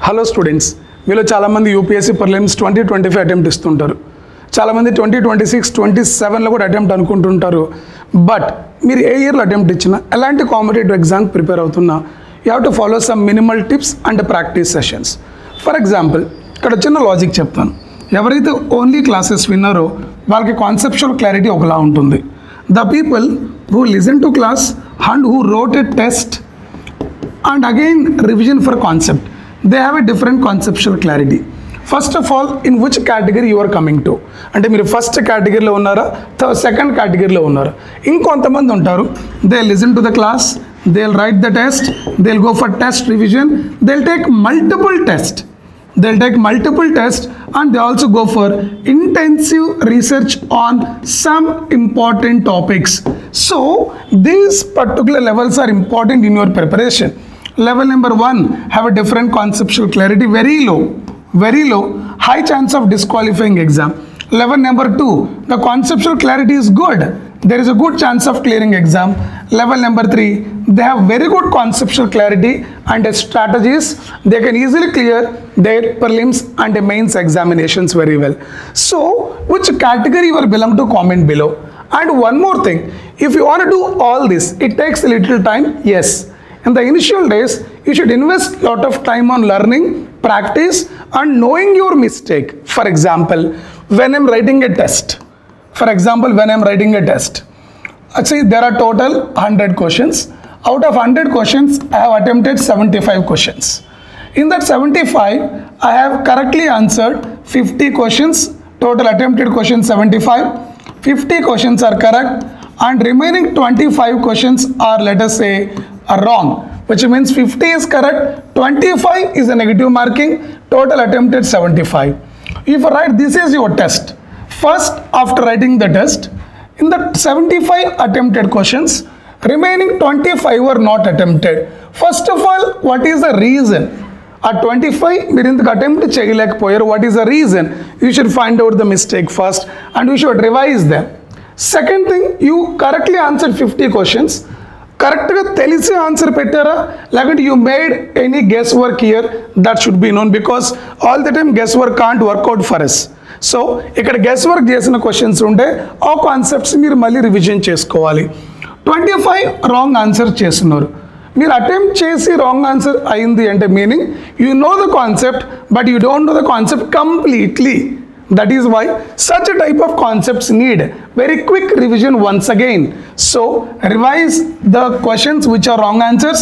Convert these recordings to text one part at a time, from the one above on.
Hello students, మీలో చాలామంది UPSC prelims 2025 attempt ఇస్తుంటారు. చాలామంది 2026, 27లో కూడా అటెంప్ట్ అనుకుంటుంటారు. బట్ మీరు ఏ ఇయర్లో అటెంప్ట్ ఇచ్చినా, ఎలాంటి కాంపిటేటివ్ ఎగ్జామ్ ప్రిపేర్ అవుతున్నా, you have to follow some minimal tips and practice sessions. For example, ఇక్కడ చిన్న లాజిక్ చెప్తాను. ఎవరైతే ఓన్లీ క్లాసెస్ విన్నారో వాళ్ళకి కాన్సెప్చువల్ క్లారిటీ ఒకలా ఉంటుంది. The people who listen to class and who wrote a test and again revision for concept, they have a different conceptual clarity. First of all, in which category you are coming to, అంటే మీరు first కేటగిరీలో ఉన్నారా, second కేటగిరీలో ఉన్నారా? ఇంకొంతమంది ఉంటారు, they listen to the class, they will write the test, they will go for test revision, they will take multiple test, and they also go for intensive research on some important topics. So these particular levels are important in your preparation. Level number 1 have a different conceptual clarity, very low, high chance of disqualifying exam. Level number 2, the conceptual clarity is good, there is a good chance of clearing exam. Level number 3, they have very good conceptual clarity and strategies, they can easily clear their prelims and mains examinations very well. So which category you are belong to, comment below. And one more thing, if you want to do all this, it takes a little time, yes. In the initial days, you should invest a lot of time on learning, practice and knowing your mistake. For example, when I'm writing a test, see, there are total 100 questions. Out of 100 questions, I have attempted 75 questions. In that 75, I have correctly answered 50 questions, total attempted questions 75. 50 questions are correct and remaining 25 questions are, let us say, are wrong, which means 50 is correct, 25 is a negative marking, total attempted 75. If you write, this is your test. First, after writing the test, in the 75 attempted questions, remaining 25 were not attempted. First of all, what is the reason? At 25, మీరు ఇందుకు attempt చేయలేకపోయారు. What is the reason? You should find out the mistake first and you should revise them. Second thing, you correctly answered 50 questions. కరెక్ట్గా తెలిసి answer పెట్టారా, లేకుంటే you made any guess work here, that should be known, because all the time guess work can't work out for us. సో ఇక్కడ guess work చేసిన questions ఉంటే ఆ concepts మీరు మళ్ళీ రివిజన్ చేసుకోవాలి. 25 రాంగ్ ఆన్సర్ చేస్తున్నారు, మీరు అటెంప్ట్ చేసి రాంగ్ ఆన్సర్ అయింది అంటే meaning you know the concept but you don't know the concept completely. That is why such a type of concepts need very quick revision once again. So revise the questions which are wrong answers,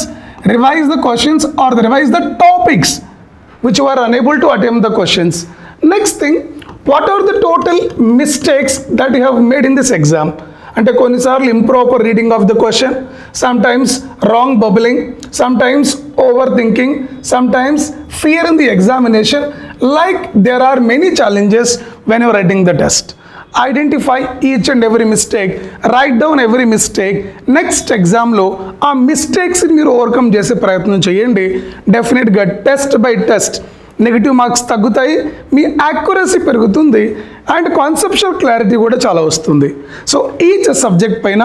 revise the questions or revise the topics which you are unable to attempt the questions. Next thing, what are the total mistakes that you have made in this exam? అంటే కొన్నిసార్లు improper reading of the question, sometimes wrong bubbling, sometimes over thinking, sometimes fear in the examination. Like there are many challenges when you are writing the test. Identify each and every mistake, write down every mistake. Next exam లో ఆ mistakes మీరు overcome చేసే ప్రయత్నం చేయండి. డెఫినెట్గా test by test negative marks తగ్గుతాయి, మీ accuracy పెరుగుతుంది and conceptual clarity కూడా చాలా వస్తుంది. సో ఈచ్ సబ్జెక్ట్ పైన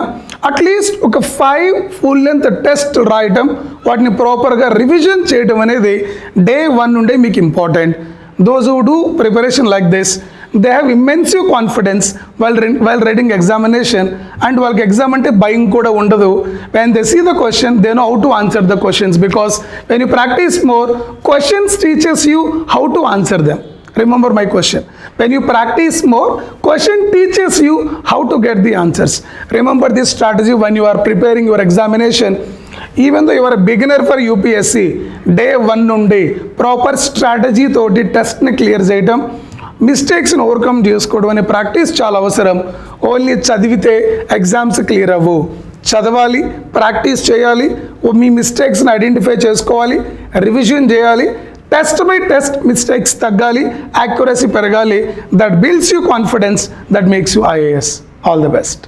అట్లీస్ట్ ఒక 5 ఫుల్ లెంత్ టెస్ట్ రాయటం, వాటిని ప్రాపర్గా రివిజన్ చేయడం అనేది డే 1 నుండే మీకు important. Those who do preparation like this, they have immense confidence while writing examination, and వాళ్ళకి ఎగ్జామ్ అంటే భయం కూడా ఉండదు. When they see the question, they know how to answer the questions, because when you practice more, questions teaches you how to answer them. Remember my question, when you practice more, question teaches you how to get the answers. Remember this strategy when you are preparing your examination. Even though you are a beginner for UPSC, day 1 నుండి proper strategy తోటి టెస్ట్ని clear చేయడం, మిస్టేక్స్ని overcome చేసుకోవడం అనే practice చాలా అవసరం. Only చదివితే exams clear అవ్వు, చదవాలి, ప్రాక్టీస్ చేయాలి, మీ మిస్టేక్స్ని ఐడెంటిఫై చేసుకోవాలి, రివిజన్ చేయాలి, టెస్ట్ బై టెస్ట్ మిస్టేక్స్ తగ్గాలి, యాక్యురసీ పెరగాలి. That builds you confidence, that makes you IAS. All the best.